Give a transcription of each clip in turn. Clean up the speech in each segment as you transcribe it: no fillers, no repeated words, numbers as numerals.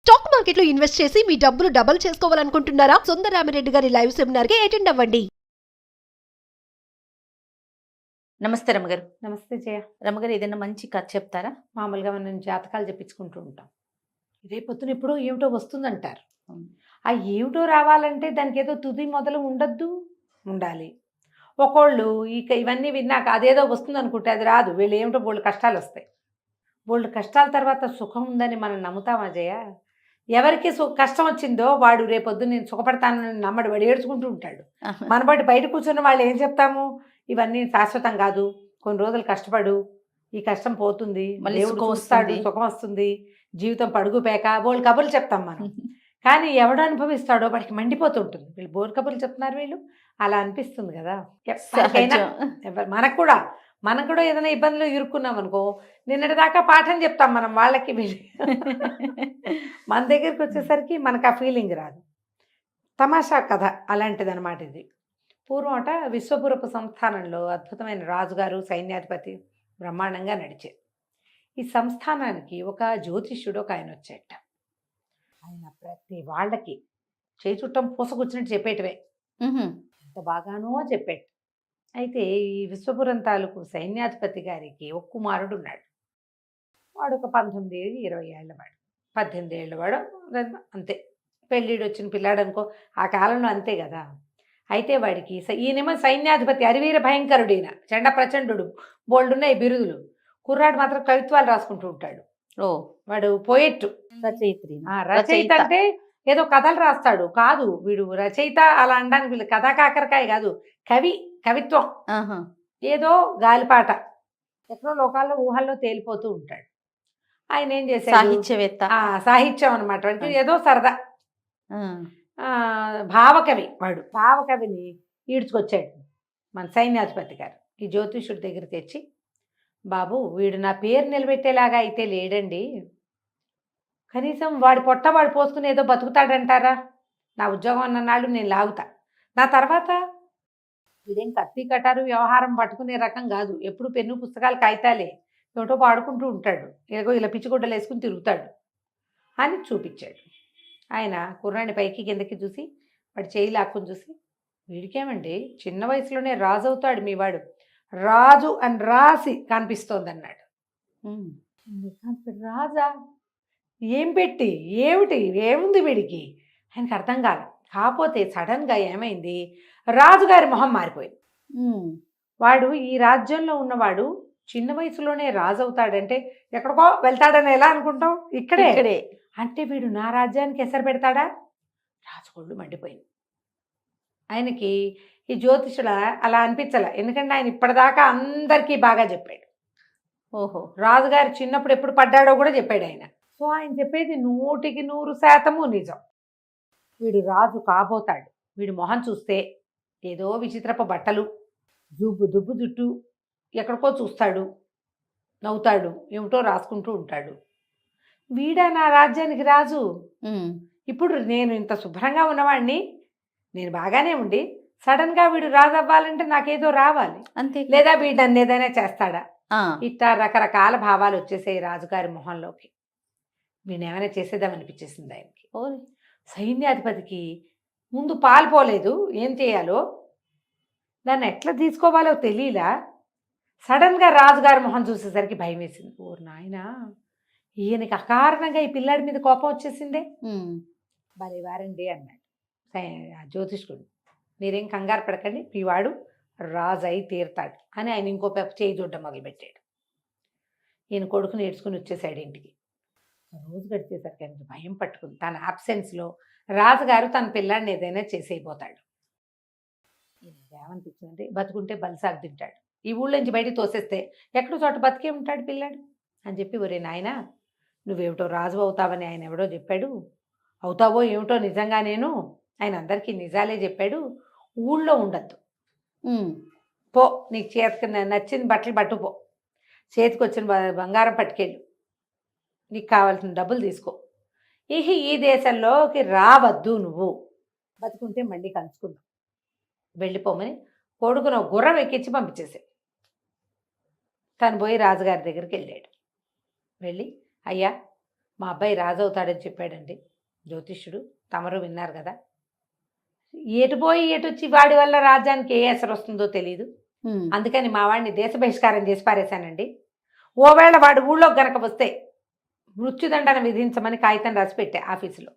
Stock మార్కెట్లో invest చేసి మీ డబ్బులు డబుల్ చేసుకోవాలనుకుంటున్నారా? సుందరరామిరెడ్డి గారి లైవ్ సెమినార్ కి అటెండ్ అవ్వండి. నమస్తే రమగారు. నమస్తే జయ. రమగారు, ఏదైనా మంచి కథ చెప్తారా? మామూలుగా మనం జాతకాలు చెప్పించుకుంటూ ఉంటాం. రేపొద్దున ఎప్పుడో ఏమిటో వస్తుందంటారు. ఆ ఏమిటో రావాలంటే దానికి ఏదో తుది మొదలు ఉండద్దు, ఉండాలి. ఒకళ్ళు ఇవన్నీ విన్నాక అదేదో వస్తుంది అనుకుంటే అది రాదు. వీళ్ళు ఏమిటో బోళ్ళు కష్టాలు వస్తాయి. బోళ్ళు కష్టాల తర్వాత సుఖం ఉందని మనం నమ్ముతామా జయ? ఎవరికి కష్టం వచ్చిందో వాడు రేపొద్దు నేను సుఖపడతానని నమ్మడు, వాడు ఏడ్చుకుంటూ ఉంటాడు. మనబట్టి బయట కూర్చున్న వాళ్ళు ఏం చెప్తాము? ఇవన్నీ శాశ్వతం కాదు, కొన్ని రోజులు కష్టపడు, ఈ కష్టం పోతుంది, మళ్ళీ దేవుడు సుఖం చూస్తాడు, వస్తుంది. సుఖం వస్తుంది, జీవితం పడుగు పేక, బోళ్ళు కబుర్లు చెప్తాం మనం. కానీ ఎవడు అనుభవిస్తాడో వాడికి మండిపోతూ ఉంటుంది. వీళ్ళు బోరు కబుర్లు చెప్తున్నారు వీళ్ళు, అలా అనిపిస్తుంది కదా. ఎవరికైనా, మనకు కూడా ఏదైనా ఇబ్బందులు ఇరుక్కున్నాం అనుకో, నిన్నటిదాకా పాఠం చెప్తాం మనం వాళ్ళకి. మన దగ్గరికి వచ్చేసరికి మనకు ఆ ఫీలింగ్ రాదు. తమాషా కథ అలాంటిది అనమాట ఇది. పూర్వమట విశ్వపురపు సంస్థానంలో అద్భుతమైన రాజుగారు, సైన్యాధిపతి బ్రహ్మాండంగా నడిచారు. ఈ సంస్థానానికి ఒక జ్యోతిష్యుడు ఒక ఆయన వచ్చేట. ఆయన ప్రతి వాళ్ళకి చేయి చుట్టం పూసకొచ్చినట్టు చెప్పేటవే, ఎంత బాగానో చెప్పేట. అయితే ఈ విశ్వపురం తాలూకు సైన్యాధిపతి గారికి ఒక కుమారుడు ఉన్నాడు. వాడు ఒక 19-20 ఏళ్ళ వాడు, 18 ఏళ్ళ వాడు అంతే. పెళ్ళిడు వచ్చిన పిల్లాడు అనుకో, ఆ కాలంలో అంతే కదా. అయితే వాడికి ఈయనేమో సైన్యాధిపతి, అరివీర భయంకరుడు, ఈయన చండ ప్రచండు, బోల్డున్నాయి బిరుదులు. కుర్రాడు మాత్రం కవిత్వాలు రాసుకుంటూ ఉంటాడు. వాడు పోయెట్టు, రచయిత అంటే ఏదో కథలు రాస్తాడు కాదు, వీడు రచయిత అలా అనడానికి వీళ్ళు కథా కాకరకాయ కాదు, కవిత్వం. ఏదో గాలిపాట ఎక్కడో లోకాల్లో ఊహల్లో తేలిపోతూ ఉంటాడు. ఆయన ఏం చేశాడు? సాహిత్యవేత్త. సాహిత్యం అనమాట వాడికి, ఏదో సరదా. భావకవి వాడు. భావకవిని ఈడ్చుకొచ్చాడు మన సైన్యాధిపతి గారు ఈ జ్యోతిష్యుడి దగ్గర తెచ్చి, బాబు వీడు నా పేరు నిలబెట్టేలాగా అయితే లేడండి, కనీసం వాడి పొట్ట వాడు పోసుకుని ఏదో బతుకుతాడంటారా? నా ఉద్యోగం అన్ననాడు నేను లాగుతా, నా తర్వాత వీడేం కత్తి కటారు వ్యవహారం పట్టుకునే రకం కాదు, ఎప్పుడు పెన్ను పుస్తకాలు కాగితాలే, ఏమిటో పాడుకుంటూ ఉంటాడు, ఏదో ఇలా పిచ్చిగుడ్డలు వేసుకుని తిరుగుతాడు అని చూపించాడు. ఆయన కుర్రాన్ని పైకి కిందకి చూసి వాడు చేయి లాక్కుని చూసి, వీడికేమండి చిన్న వయసులోనే రాజు అవుతాడు మీ వాడు, రాజు అని రాసి కనిపిస్తోంది అన్నాడు. రాజా? ఏం పెట్టి ఏమిటి ఏముంది వీడికి? ఆయనకు అర్థం కాదు. కాకపోతే సడన్గా ఏమైంది, రాజుగారి మొహం మారిపోయింది. వాడు ఈ రాజ్యంలో ఉన్నవాడు చిన్న వయసులోనే రాజు అవుతాడంటే ఎక్కడికో వెళ్తాడని ఎలా అనుకుంటాం? ఇక్కడే అంటే వీడు నా రాజ్యానికి ఎసరు పెడతాడా? రాజుగోళ్ళు మండిపోయింది. ఆయనకి ఈ జ్యోతిషుల అలా అనిపించాల, ఎందుకంటే ఆయన ఇప్పటిదాకా అందరికీ బాగా చెప్పాడు. రాజుగారు చిన్నప్పుడు ఎప్పుడు పడ్డాడో కూడా చెప్పాడు ఆయన. సో ఆయన చెప్పేది 100% నిజం. వీడు రాజు కాబోతాడు. వీడు మొహం చూస్తే ఏదో విచిత్రపు బట్టలు, దుబ్బు జుట్టు, ఎక్కడికో చూస్తాడు, నవ్వుతాడు, ఏమిటో రాసుకుంటూ ఉంటాడు. వీడా నా రాజ్యానికి రాజు? ఇప్పుడు నేను ఇంత శుభ్రంగా ఉన్నవాడిని, నేను బాగానే ఉండి సడన్గా వీడు రాజు అవ్వాలంటే నాకేదో రావాలి అంతే, లేదా వీడు నన్ను ఏదైనా చేస్తాడా? ఇట్లా రకరకాల భావాలు వచ్చేసాయి రాజుగారి మొహంలోకి. వీడేమైనా చేసేద్దామనిపించేసింది ఆయనకి. సైన్యాధిపతికి ముందు పాల్పోలేదు, ఏం చేయాలో దాన్ని ఎట్లా తీసుకోవాలో తెలియలా. సడన్గా రాజుగారి మొహం చూసేసరికి భయం వేసింది. ఓ నాయనా, ఈయనకి అకారణంగా ఈ పిల్లాడి మీద కోపం వచ్చేసిందే, భలే వారండి అన్నాడు జ్యోతిష్కుడు. మీరేం కంగారు పడకండి, ఈ వాడు రాజు అయి తీరుతాడు అని ఆయన ఇంకో చేయి చూడడం మొదలుపెట్టాడు. ఈయన కొడుకుని ఏడ్చుకుని వచ్చేసాడు ఇంటికి. రోజు గడిచేసరికి ఆయనకి భయం పట్టుకుంది. తన ఆబ్సెన్స్లో రాజుగారు తన పిల్లాడిని ఏదైనా చేసేయిపోతాడు. ఏమనిపించిందంటే, బతుకుంటే బలిసాగు తింటాడు, ఈ ఊళ్ళో నుంచి బయటికి తోసేస్తే ఎక్కడో చోట బతికే ఉంటాడు పిల్లాడు అని చెప్పి, ఒరే నాయన నువ్వేమిటో రాజు అవుతావని ఆయన ఎవడో చెప్పాడు, అవుతావో ఏమిటో నిజంగా, నేను ఆయన అందరికీ నిజాలే చెప్పాడు, ఊళ్ళో ఉండద్దు, పో నీకు చేతికి నచ్చింది బట్టలు పట్టుపో, చేతికి వచ్చిన బంగారం పట్టుకెళ్ళు, నీకు కావాల్సిన డబ్బులు తీసుకో, ఈ దేశంలోకి రావద్దు, నువ్వు బతుకుంటే మళ్ళీ కలుసుకుందాం, వెళ్ళిపోమని కొడుకును గుర్రం ఎక్కించి పంపించేసాడు. తను పోయి రాజుగారి దగ్గరికి వెళ్ళాడు. వెళ్ళి, అయ్యా మా అబ్బాయి రాజు అవుతాడని చెప్పాడండి జ్యోతిష్యుడు. తమరు విన్నారు కదా. ఎటు పోయి ఎటు వచ్చి వాడి వల్ల రాజ్యానికి ఏ అసలు వస్తుందో తెలియదు. అందుకని మా వాడిని దేశ బహిష్కారం చేసి పారేశానండి. ఓవేళ వాడు ఊళ్ళో గనక వస్తే మృత్యుదండన విధించమని కాగితం రాసి పెట్టా ఆఫీసులో.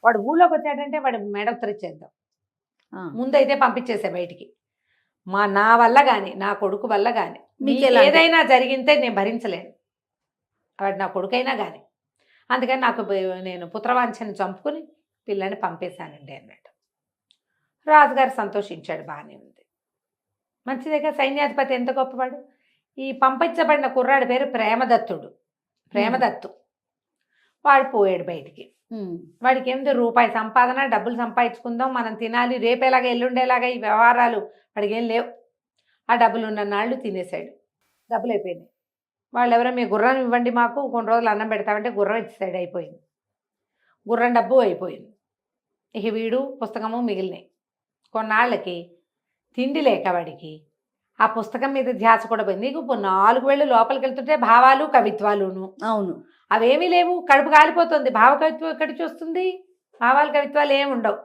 వాడు ఊళ్ళోకి వచ్చాడంటే వాడు మెడొత్తరిచ్చేద్దాం. ముందైతే పంపించేసా బయటికి. నా వల్ల కానీ నా కొడుకు వల్ల కానీ మీకు ఏదైనా జరిగితే నేను భరించలేను. వాడు నా కొడుకైనా కానీ. అందుకని నేను పుత్రవాంఛని చంపుకుని పిల్లని పంపేశానండి అన్నాడు. రాజుగారు సంతోషించాడు. బాగానే ఉంది, మంచిదేగా. సైన్యాధిపతి ఎంత గొప్పవాడు. ఈ పంపించబడిన కుర్రాడి పేరు ప్రేమదత్తు. వాడు పోయాడు బయటికి. వాడికి ఏమిటి రూపాయి సంపాదన, డబ్బులు సంపాదించుకుందాం, మనం తినాలి, రేపేలాగా ఎల్లుండేలాగా ఈ వ్యవహారాలు వాడికి ఏం లేవు. ఆ డబ్బులు ఉన్న నాళ్ళు తినేశాడు. డబ్బులు అయిపోయినాయి. వాళ్ళు ఎవరో మీ గుర్రం ఇవ్వండి, మాకు కొన్ని రోజులు అన్నం పెడతామంటే గుర్రం ఇచ్చేసాడు. అయిపోయింది. గుర్రం డబ్బు అయిపోయింది. ఇక వీడు పుస్తకము మిగిలినాయి. కొన్నాళ్ళకి తిండి లేక వాడికి ఆ పుస్తకం మీద ధ్యాస కూడా పోయింది. నీకు 4 వేళ్ళు లోపలికి వెళ్తుంటే భావాలు కవిత్వాలును. అవును, అవేమీ లేవు. కడుపు కాలిపోతుంది. భావ కవిత్వం ఎక్కడి చూస్తుంది? భావాలు కవిత్వాలు ఏమి ఉండవు.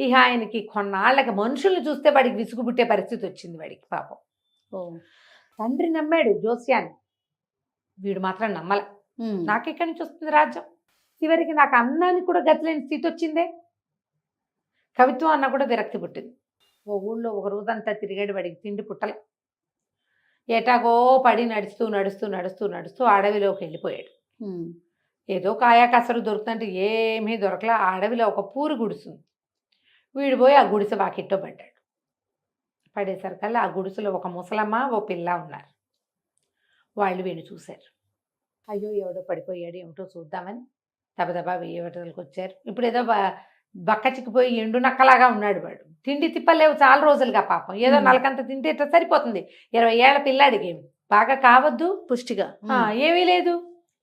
ఇక ఆయనకి కొన్నాళ్ళకి మనుషుల్ని చూస్తే వాడికి విసుగు పుట్టే పరిస్థితి వచ్చింది వాడికి. పాపం తండ్రి నమ్మాడు జోస్యాన్ని, వీడు మాత్రం నమ్మల. నాకెక్కడి నుంచి వస్తుంది రాజ్యం? చివరికి నాకు అన్నానికి కూడా గతిలేని స్థితి వచ్చిందే. కవిత్వం అన్న కూడా విరక్తి పుట్టింది. ఓ ఊళ్ళో ఒక రోజంతా తిరిగాడు. వాడికి తిండి పుట్టలే. ఎటాగో పడి నడుస్తూ అడవిలోకి వెళ్ళిపోయాడు. ఏదో కాయా కసరు దొరుకుతుంటే ఏమీ దొరకలా. ఆ అడవిలో ఒక పూరు గుడుసుంది. వీడు పోయి ఆ గుడిసె వాకిట్లో పడ్డాడు. పడేసరికల్లా ఆ గుడిసెలో ఒక ముసలమ్మ, ఓ పిల్ల ఉన్నారు. వాళ్ళు వీడిని చూశారు. అయ్యో ఎవడో పడిపోయాడు, ఏమిటో చూద్దామని దబదబా వేయవటలకు వచ్చారు. ఇప్పుడు ఏదో బక్క చిక్కిపోయి ఎండు నక్కలాగా ఉన్నాడు వాడు. తిండి తిప్పలేవు చాలా రోజులుగా. పాపం ఏదో నలకంత తింటే ఇట్లా సరిపోతుంది. 20 ఏళ్ల పిల్లాడికి బాగా కావద్దు పుష్టిగా ఏమీ లేదు.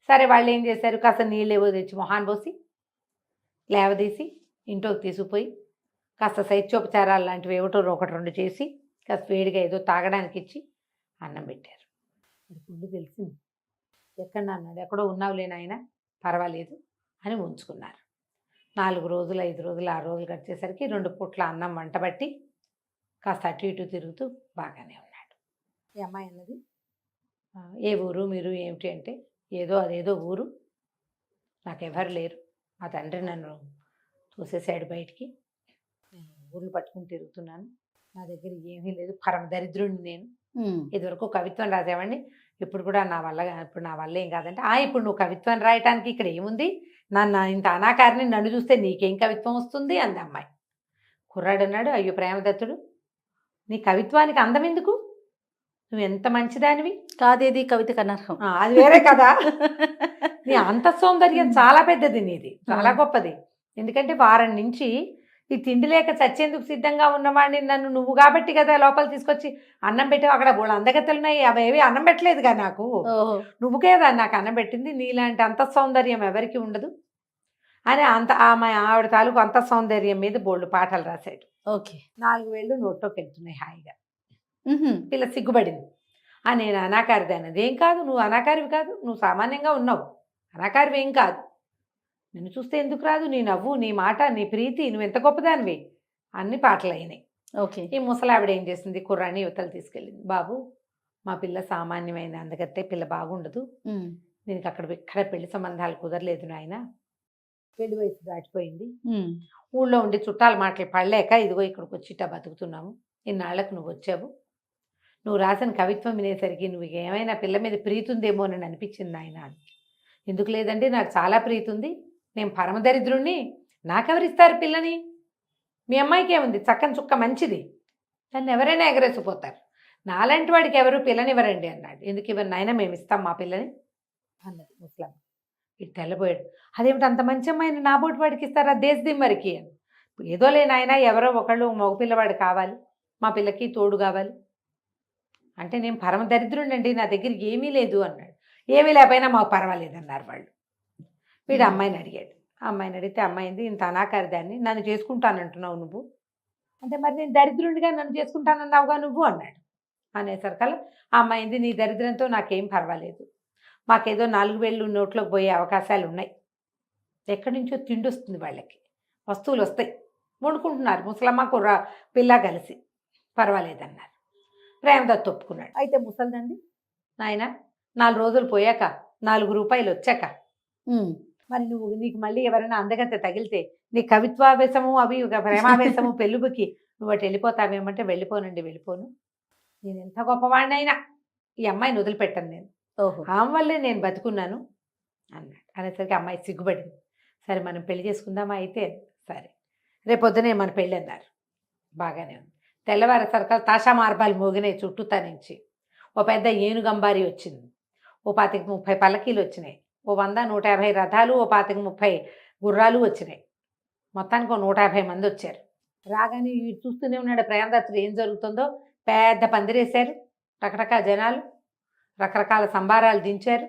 సరే వాళ్ళు ఏం చేశారు, కాస్త నీళ్ళేవో తెచ్చి మొహాన్ పోసి లేవదీసి ఇంట్లోకి తీసుకుపోయి కాస్త శైత్యోపచారాలు లాంటివి ఏమిటో 1-2 చేసి కాస్త వేడిగా ఏదో తాగడానికి ఇచ్చి అన్నం పెట్టారు. ఫుడ్ తెలిసింది. ఎక్కడ అన్నాడు, ఎక్కడో ఉన్నావులే నాయన, పర్వాలేదు అని ఉంచుకున్నారు. 4 రోజులు 5 రోజులు 6 రోజులు గడిచేసరికి 2 పూట్ల అన్నం వంటబట్టి కాస్త అటు ఇటు తిరుగుతూ బాగానే ఉన్నాడు. ఈ అమ్మాయి అన్నది, ఏ ఊరు మీరు ఏమిటి అంటే, అదేదో ఊరు, నాకెవరు లేరు, మా తండ్రి నన్ను తోసేసాడు బయటికి, నేను ఊర్లు పట్టుకుని తిరుగుతున్నాను, నా దగ్గర ఏమీ లేదు, పరమ దరిద్రుడిని నేను. ఇదివరకు కవిత్వం రాసేవాడిని, ఇప్పుడు కూడా నా వల్ల ఏం కాదంటే, ఇప్పుడు నువ్వు కవిత్వం రాయటానికి ఇక్కడ ఏముంది, ఇంత అనాకారిని నన్ను చూస్తే నీకేం కవిత్వం వస్తుంది అంది అమ్మాయి. కుర్రాడు అన్నాడు, అయ్యో ప్రేమదత్తుడు, నీ కవిత్వానికి అందం ఎందుకు, నువ్వు ఎంత మంచిదానివి, కాదేది కవితకు అనర్హం, అది వేరే కదా. నీ అంత సౌందర్యం చాలా పెద్దది, నీది చాలా గొప్పది. ఎందుకంటే వారం నుంచి ఈ తిండి లేక చచ్చేందుకు సిద్ధంగా ఉన్నవాడిని నన్ను నువ్వు కాబట్టి కదా లోపల తీసుకొచ్చి అన్నం పెట్టావు. అక్కడ వాళ్ళు అందగత్తలున్నాయి, అవేవి అన్నం పెట్టలేదుగా నాకు, నువ్వు కదా నాకు అన్నం పెట్టింది, నీలాంటి అంత సౌందర్యం ఎవరికి ఉండదు అని ఆవిడ తాలూకు అంత సౌందర్యం మీద బోల్డ్ పాటలు రాశాడు. ఓకే, 4 వేళ్ళు నోట్లోకి వెళ్తున్నాయి హాయిగా. పిల్ల సిగ్గుపడింది. నేను అనాకారిది అన్నది. ఏం కాదు, నువ్వు అనాకారివి కాదు, నువ్వు సామాన్యంగా ఉన్నావు, అనాకారివి ఏం కాదు, నిన్ను చూస్తే ఎందుకు రాదు, నీ నవ్వు, నీ మాట, నీ ప్రీతి, నువ్వు ఎంత గొప్పదానివి, అన్ని పాటలు అయినాయి. ఓకే, ఈ ముసలావిడ ఏం చేసింది, కుర్రాన్ని యువతలు తీసుకెళ్ళింది. బాబు, మా పిల్ల సామాన్యమైన అందగత్తే, పిల్ల బాగుండదు, దీనికి ఇక్కడ పెళ్లి సంబంధాలు కుదరలేదు నాయన, పెళ్లి వయసు దాటిపోయింది, ఊళ్ళో ఉండి చుట్టాల మాటలు పడలేక ఇదిగో ఇక్కడికి వచ్చి ఇట్టా బతుకుతున్నాము, ఇన్నాళ్లకు నువ్వు వచ్చావు, నువ్వు రాసిన కవిత్వం వినేసరికి నువ్వు ఏమైనా పిల్ల మీద ప్రీతి ఉందేమో అని అనిపించింది ఆయన. ఎందుకు లేదండి, నాకు చాలా ప్రీతి ఉంది, నేను పరమదరిద్రుణ్ణి, నాకెవరిస్తారు పిల్లని, మీ అమ్మాయికి ఏముంది, చక్కని చుక్క మంచిది, దాన్ని ఎవరైనా ఎగరేసిపోతారు, నాలాంటి వాడికి ఎవరు పిల్లనివ్వరండి అన్నాడు. ఎందుకు ఇవ్వరు నాయన, మేము ఇస్తాం మా పిల్లని అన్నది ముస్లాం. ఇటు తెల్లబోయాడు. అదేమిటి అంత మంచి అమ్మాయిని నా బోటి వాడికి ఇస్తారా, దేశదిమ్మరికి అని. ఏదో లేనాయన, ఎవరో ఒకళ్ళు మగపిల్లవాడు కావాలి, మా పిల్లకి తోడు కావాలి అంటే, నేను పరమ దరిద్రుండండి, నా దగ్గర ఏమీ లేదు అన్నాడు. ఏమీ లేకపోయినా మాకు పర్వాలేదు అన్నారు వాళ్ళు. వీడు అమ్మాయిని అడిగాడు. అమ్మాయిని అడిగితే అమ్మాయింది, ఇంత అనాకారి దాన్ని నన్ను చేసుకుంటానంటున్నావు నువ్వు అంటే, మరి నేను దరిద్రుడిగా నన్ను చేసుకుంటానన్నావుగా నువ్వు అన్నాడు. అనేసరికల్లా ఆ అమ్మాయింది, నీ దరిద్రంతో నాకేం పర్వాలేదు, మాకేదో 4 వేళ్ళు నోట్లోకి పోయే అవకాశాలు ఉన్నాయి, ఎక్కడి నుంచో తిండి వస్తుంది వాళ్ళకి, వస్తువులు వస్తాయి, వండుకుంటున్నారు ముసలమ్మ కుర్ర పిల్ల కలిసి. పర్వాలేదన్నారు. ప్రేమదత్ ఒప్పుకున్నాడు. అయితే ముసలిదండి, నాయన 4 రోజులు పోయాక 4 రూపాయలు వచ్చాక మరి నీకు మళ్ళీ ఎవరైనా అందగతే తగిలితే నీ కవిత్వావేశము అవి ప్రేమావేశము పెళ్ళుబుకి నువ్వు అటు వెళ్ళిపోతావేమంటే వెళ్ళిపోనండి, వెళ్ళిపోను. నేను ఎంత గొప్పవాడినైనా ఈ అమ్మాయిని వదిలిపెట్టాను నేను. ఆమె వల్లే నేను బతుకున్నాను అన్నాడు. అనేసరికి అమ్మాయి సిగ్గుపడింది. సరే మనం పెళ్లి చేసుకుందామా అయితే? సరే రేపొద్దునే మన పెళ్ళి అన్నారు. బాగానే ఉంది. తెల్లవారి సరకాలు తాషా మార్బాలు మోగినాయి చుట్టూతా నుంచి. ఓ పెద్ద ఏనుగంబారి వచ్చింది. ఓ 25-30 పల్లకీలు వచ్చినాయి. ఓ 100-150 రథాలు, ఓ 25-30 గుర్రాలు వచ్చినాయి. మొత్తానికి ఓ 150 మంది వచ్చారు. రాగానే చూస్తూనే ఉన్నాడు ప్రేమదత్తుడు ఏం జరుగుతుందో. పెద్ద పందిరేశారు, రకరకాల జనాలు, రకరకాల సంబారాలు దించారు.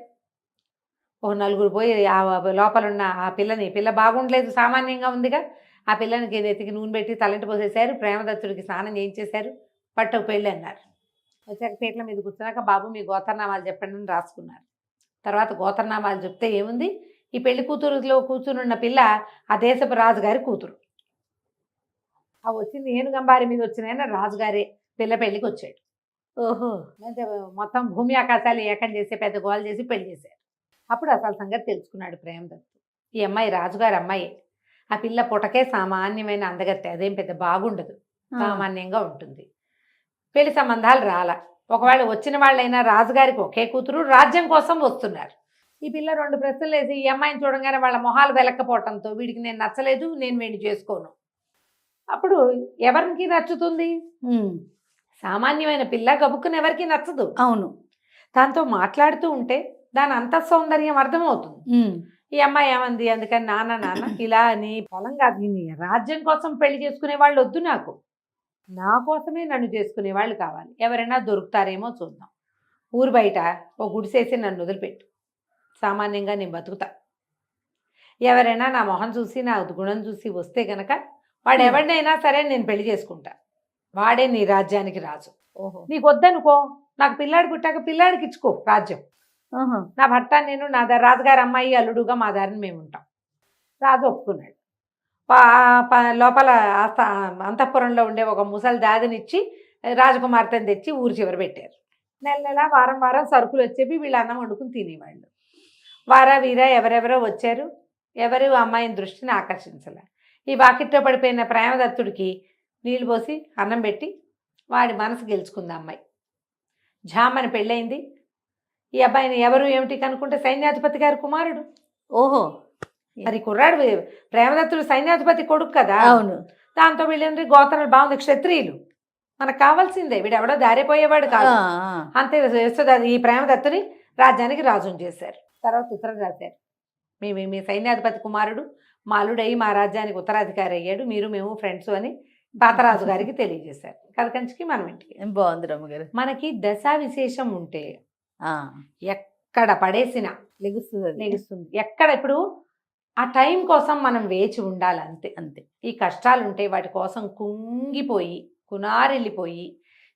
ఓ 4 పోయి ఆ లోపల ఉన్న ఆ పిల్ల బాగుండలేదు, సామాన్యంగా ఉందిగా, ఆ పిల్లనికి నెత్తికి నూనె పెట్టి తలంటి పోసేశారు. ప్రేమదత్తుడికి స్నానం చేయించేశారు. పట్టకు పెళ్ళి అన్నారు. వచ్చాక పీటల మీద కూర్చున్నాక బాబు మీ గోత్రనామాలు చెప్పండి అని రాసుకున్నారు. తర్వాత గోత్రనామాలు చెప్తే ఏముంది, ఈ పెళ్లి కూతురులో కూర్చునున్న పిల్ల ఆ దేశపు రాజుగారి కూతురు. ఆ వచ్చింది ఏనుగంబారి మీద వచ్చిన రాజుగారే పిల్ల పెళ్ళికి వచ్చాడు. ఓహో, అంటే మొత్తం భూమి ఆకాశాలు ఏకం చేసి పెద్ద గోలు చేసి పెళ్లి చేశారు. అప్పుడు అసలు సంగతి తెలుసుకున్నాడు ప్రేమదత్తు. ఈ అమ్మాయి రాజుగారి అమ్మాయి. ఆ పిల్ల పుటకే సామాన్యమైన అందగత్తె, అదేం పెద్ద బాగుండదు, సామాన్యంగా ఉంటుంది. పెళ్లి సంబంధాలు రాల. ఒకవేళ వచ్చిన వాళ్ళైనా రాజుగారికి ఒకే కూతురు, రాజ్యం కోసం వస్తున్నారు. ఈ పిల్ల 2 ప్రశ్నలు వేసి ఈ అమ్మాయిని చూడగానే వాళ్ళ మొహాలు వెలక్కపోవటంతో వీడికి నేను నచ్చలేదు, నేను వీడిని చేసుకోను. అప్పుడు ఎవరికి నచ్చుతుంది? సామాన్యమైన పిల్ల గబుక్కుని ఎవరికి నచ్చదు. అవును. దాంతో మాట్లాడుతూ ఉంటే దాని అంతఃసౌందర్యం అర్థమవుతుంది. ఈ అమ్మాయి ఏమంది, అందుకని నాన్న ఇలా నీ పొలం కాదు, నీ రాజ్యం కోసం పెళ్లి చేసుకునే వాళ్ళు వద్దు, నాకు నా కోసమే నన్ను చేసుకునే వాళ్ళు కావాలి. ఎవరైనా దొరుకుతారేమో చూద్దాం. ఊరు బయట ఓ గుడిసేసి నన్ను వదిలిపెట్టు, సామాన్యంగా నేను బతుకుతా. ఎవరైనా నా మొహం చూసి నా గుణం చూసి వస్తే గనక వాడు ఎవరినైనా సరే నేను పెళ్లి చేసుకుంటా. వాడే నీ రాజ్యానికి రాజు. ఓహో, నీకు వద్దనుకో, నాకు పిల్లాడు పుట్టాక పిల్లాడికి ఇచ్చుకో రాజ్యం. నా భర్త నేను నా రాజుగారి అమ్మాయి అల్లుడుగా మా దారిని మేము ఉంటాం. రాజు ఒప్పుకున్నాడు. లోపల అంతఃపురంలో ఉండే ఒక ముసలి దాదినిచ్చి రాజకుమార్తెను తెచ్చి ఊరు చివర పెట్టారు. నెల వారం సరుకులు వచ్చేవి, వీళ్ళు అన్నం వండుకుని తినేవాళ్ళు. వీరా ఎవరెవరో వచ్చారు. ఎవరు అమ్మాయిని దృష్టిని ఆకర్షించలే. ఈ వాకిట్లో పడిపోయిన ప్రేమదత్తుడికి నీళ్ళు పోసి అన్నం పెట్టి వాడి మనసు గెలుచుకుంది అమ్మాయి. ఝామని పెళ్ళయింది. ఈ అబ్బాయిని ఎవరు ఏమిటి కనుక్కుంటే సైన్యాధిపతి గారి కుమారుడు. ఓహో, మరి కుర్రాడు ప్రేమదత్తుడు సైన్యాధిపతి కొడుకు కదా. అవును. దాంతో వీళ్ళందరూ గోత్రాలు బాగుంది, క్షత్రియులు, మనకు కావాల్సిందే, వీడెవడో దారిపోయేవాడు కాదు. అంతే ఈ ప్రేమదత్తుని రాజ్యానికి రాజుని చేశారు. తర్వాత ఉత్తరం రాశారు, మీ సైన్యాధిపతి కుమారుడు మా అల్లుడై మా రాజ్యానికి ఉత్తరాధికారి అయ్యాడు, మేము ఫ్రెండ్స్ అని పాతరాజు గారికి తెలియజేశారు. కలకంచికి మనం ఇంటికి. బాగుంది రమ్మగారు. మనకి దశా విశేషం ఉంటే ఎక్కడ పడేసినా లెగుస్తుంది. ఎక్కడ ఇప్పుడు ఆ టైం కోసం మనం వేచి ఉండాలి, అంతే అంతే. ఈ కష్టాలు ఉంటే వాటి కోసం కుంగిపోయి కునారెళ్ళిపోయి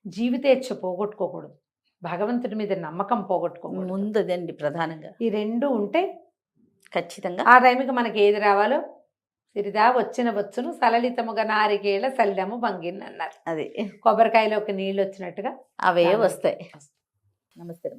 జీవితేచ్ఛ పోగొట్టుకోకూడదు, భగవంతుడి మీద నమ్మకం పోగొట్టుకోకూడదు. ముందుదండి ప్రధానంగా ఈ 2 ఉంటే ఖచ్చితంగా ఆ టైంకి మనకి ఏది రావాలో సిరిదా వచ్చును సలలితముగా నారికేళ సలిడము భంగిన్ అన్నారు. అది కొబ్బరికాయలోకి నీళ్ళు వచ్చినట్టుగా అవే వస్తాయి. నమస్తే.